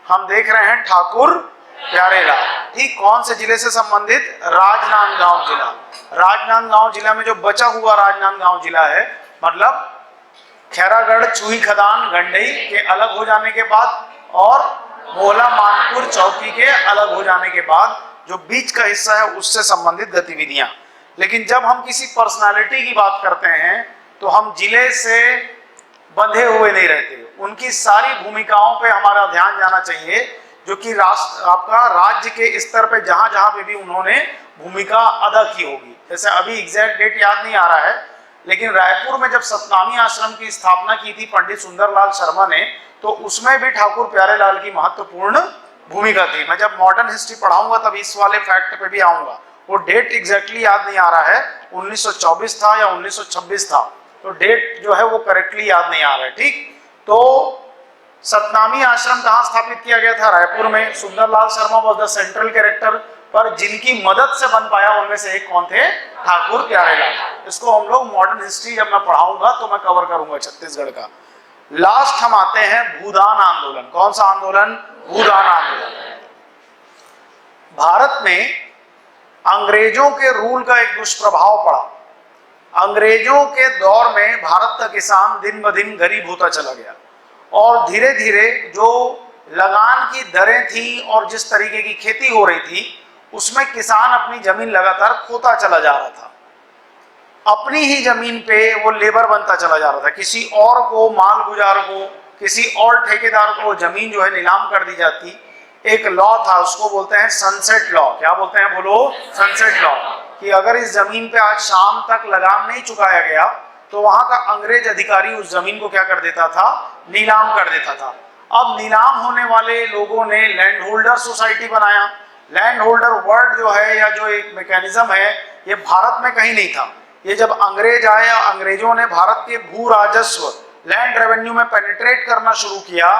हम देख रहे हैं ठाकुर प्यारेलाल। ठीक, कौन से जिले से संबंधित? राजनांदगांव जिला। राजनांदगांव जिला में जो बचा हुआ राजनांदगांव जिला है, मतलब खैरागढ़, चूही खदान, गंडई के अलग हो जाने के बाद और मोहला मानपुर चौकी के अलग हो जाने के बाद जो बीच का हिस्सा है उससे संबंधित गतिविधियां। लेकिन जब हम किसी पर्सनालिटी की बात करते हैं तो हम जिले से बंधे हुए नहीं रहते, उनकी सारी भूमिकाओं पे हमारा ध्यान जाना चाहिए, जो कि आपका राज्य के स्तर पे जहां जहां पे भी उन्होंने भूमिका अदा की होगी। जैसे अभी एग्जैक्ट डेट याद नहीं आ रहा है, लेकिन रायपुर में जब सतनामी आश्रम की स्थापना की थी पंडित सुंदरलाल शर्मा ने, तो उसमें भी ठाकुर प्यारेलाल की महत्वपूर्ण भूमिका थी। मैं जब मॉडर्न हिस्ट्री पढ़ाऊंगा तब इस वाले फैक्ट पे भी आऊंगा। वो डेट एग्जैक्टली याद नहीं आ रहा है, 1924 था या 1926 था, तो डेट जो है वो करेक्टली याद नहीं आ रहा है। ठीक, तो सतनामी आश्रम कहाँ स्थापित किया गया था? रायपुर में। Sundarlal Sharma was the central character, पर जिनकी मदद से बन पाया उनमें से एक कौन थे? ठाकुर प्यारेलाल। इसको हम लोग मॉडर्न हिस्ट्री जब मैं पढ़ाऊंगा तो मैं कवर करूंगा छत्तीसगढ़ का। लास्ट हम आते हैं भूदान आंदोलन। कौन सा आंदोलन? भूदान आंदोलन। भारत में अंग्रेजों के रूल का एक दुष्प्रभाव पड़ा। अंग्रेजों के दौर में भारत का किसान दिन ब दिन गरीब होता चला गया और धीरे धीरे जो लगान की दरें थी और जिस तरीके की खेती हो रही थी उसमें किसान अपनी जमीन लगातार खोता चला जा रहा था। अपनी ही जमीन पे वो लेबर बनता चला जा रहा था। किसी और को, माल गुजार को, किसी और ठेकेदार को जमीन जो है नीलाम कर दी जाती। एक लॉ था, उसको बोलते हैं सनसेट लॉ। क्या बोलते हैं? बोलो, सनसेट लॉ। कि अगर इस जमीन पे आज शाम तक लगान नहीं चुकाया गया तो वहां का अंग्रेज अधिकारी उस जमीन को क्या कर देता था? नीलाम कर देता था। अब नीलाम होने वाले लोगों ने लैंड होल्डर सोसाइटी बनाया। लैंड होल्डर वर्ड जो है या जो एक मैकेनिज्म है, ये भारत में कहीं नहीं था। ये जब अंग्रेज आए, अंग्रेजों ने भारत के भू राजस्व, लैंड रेवेन्यू में पेनिट्रेट करना शुरू किया,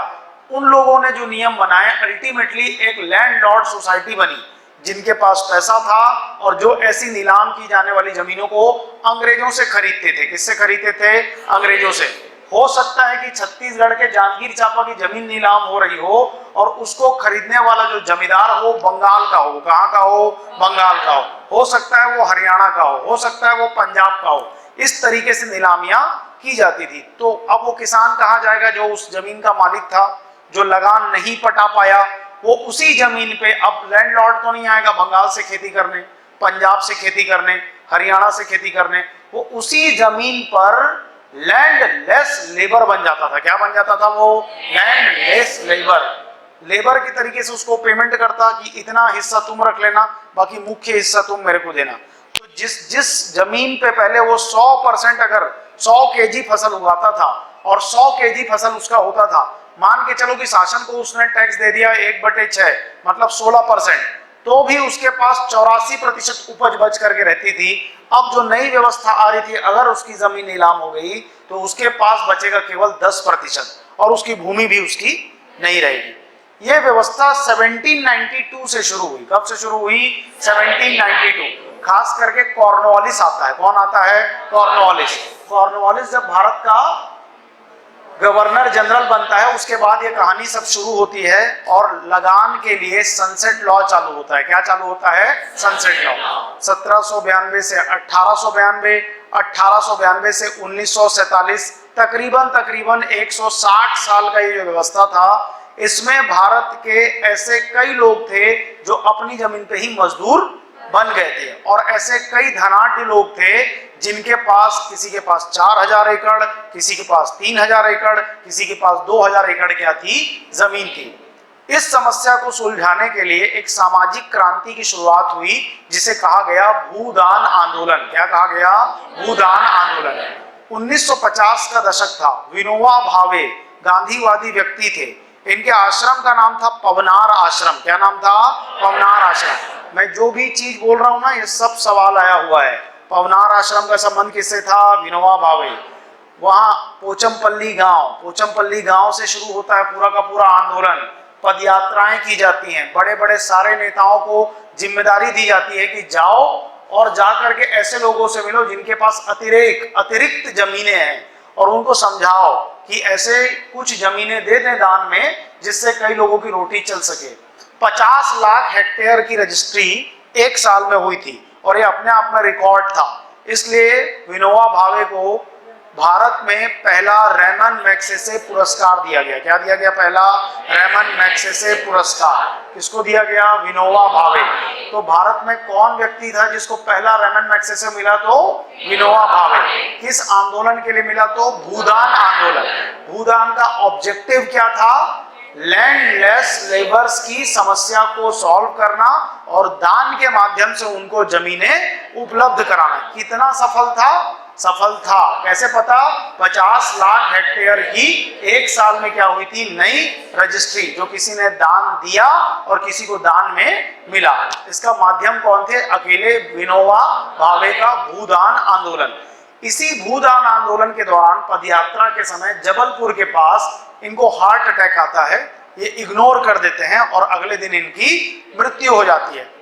उन लोगों ने जो नियम बनाए, अल्टीमेटली एक लैंडलॉर्ड सोसाइटी बनी जिनके पास पैसा था और जो ऐसी नीलाम की जाने वाली जमीनों को अंग्रेजों से खरीदते थे। किससे खरीदते थे? अंग्रेजों से। हो सकता है कि छत्तीसगढ़ के जांजगीर चांपा की जमीन नीलाम हो रही हो और उसको खरीदने वाला जो जमींदार हो बंगाल का हो। कहाँ का हो? बंगाल का हो सकता है वो हरियाणा का हो सकता है वो पंजाब का हो। इस तरीके से नीलामियां की जाती थी। तो अब वो किसान कहाँ जाएगा? जो उस जमीन का मालिक था, जो लगान नहीं पटा पाया, वो उसी जमीन पे अब लैंडलॉर्ड तो नहीं आएगा बंगाल से खेती करने, पंजाब से खेती करने, हरियाणा से खेती करने। वो उसी जमीन पर लैंडलेस लेबर बन जाता था। क्या बन जाता था वो? Landless labour. लेबर की तरीके से उसको पेमेंट करता कि इतना हिस्सा तुम रख लेना, बाकी मुख्य हिस्सा तुम मेरे को देना। तो जिस जमीन पे पहले वो 100% अगर 100 केजी फसल उगाता था और 100 केजी फसल उसका होता था, मान के चलो कि शासन को उसने टैक्स दे दिया 1/6 मतलब 16%, तो भी उसके पास 84% उपज बच करके रहती थी। अब जो नई व्यवस्था आ रही थी, अगर उसकी जमीन नीलाम हो गई तो उसके पास बचेगा केवल 10% और उसकी भूमि भी उसकी नहीं रहेगी। यह व्यवस्था 1792 से शुरू हुई। कब से शुरू हुई? 1792। खास करके कॉर्नवालिस आता है। कौन आता है? कॉर्नवालिस। कॉर्नवालिस जब भारत का गवर्नर जनरल बनता है उसके बाद ये कहानी सब शुरू होती है और लगान के लिए सनसेट लॉ चालू होता है। क्या चालू होता है? Sunset law. 1792 से 1892, 1892 से 1947, तकरीबन 160 साल का ये जो व्यवस्था था, इसमें भारत के ऐसे कई लोग थे जो अपनी जमीन पे ही मजदूर बन गए थे और ऐसे कई धनाढ्य लोग थे जिनके पास, किसी के पास 4000 एकड़, किसी के पास 3000 एकड़, किसी के पास 2000 एकड़ क्या थी? जमीन थी। इस समस्या को सुलझाने के लिए एक सामाजिक क्रांति की शुरुआत हुई जिसे कहा गया भूदान आंदोलन। क्या कहा गया? भूदान आंदोलन। 1950 का दशक था। विनोबा भावे गांधीवादी व्यक्ति थे। इनके आश्रम का नाम था पवनार आश्रम। क्या नाम था? पवनार आश्रम। मैं जो भी चीज बोल रहा हूं ना, ये सब सवाल आया हुआ है। पवनार आश्रम का संबंध किससे था? विनोबा भावे। वहां पोचमपल्ली गांव से शुरू होता है पूरा का पूरा आंदोलन। पद यात्राएं की जाती हैं। बड़े बड़े सारे नेताओं को जिम्मेदारी दी जाती है कि जाओ और जाकर के ऐसे लोगों से मिलो जिनके पास अतिरिक्त जमीनें हैं और उनको समझाओ कि ऐसे कुछ जमीनें दे दें दान में जिससे कई लोगों की रोटी चल सके। 50 लाख हेक्टेयर की रजिस्ट्री एक साल में हुई थी और ये अपने आप में रिकॉर्ड था। इसलिए विनोबा भावे को भारत में पहला रेमन मैग्सेसे पुरस्कार दिया गया। क्या दिया गया? पहला रेमन मैग्सेसे पुरस्कार किसको दिया गया? विनोबा भावे। तो भारत में कौन व्यक्ति था जिसको पहला रेमन मैग्सेसे मिला? तो विनोबा भावे। किस आंदोलन के लिए मिला? तो भूदान आंदोलन। भूदान का ऑब्जेक्टिव क्या था? लैंडलेस लेबर्स की समस्या को सॉल्व करना और दान के माध्यम से उनको जमीनें उपलब्ध कराना। कितना सफल था? सफल था। कैसे पता? 50 लाख हेक्टेयर की एक साल में क्या हुई थी? नई रजिस्ट्री, जो किसी ने दान दिया और किसी को दान में मिला। इसका माध्यम कौन थे? अकेले विनोबा भावे का भूदान आंदोलन। इसी भूदान आंदोलन के दौरान पदयात्रा के समय जबलपुर के पास इनको हार्ट अटैक आता है। ये इग्नोर कर देते हैं और अगले दिन इनकी मृत्यु हो जाती है।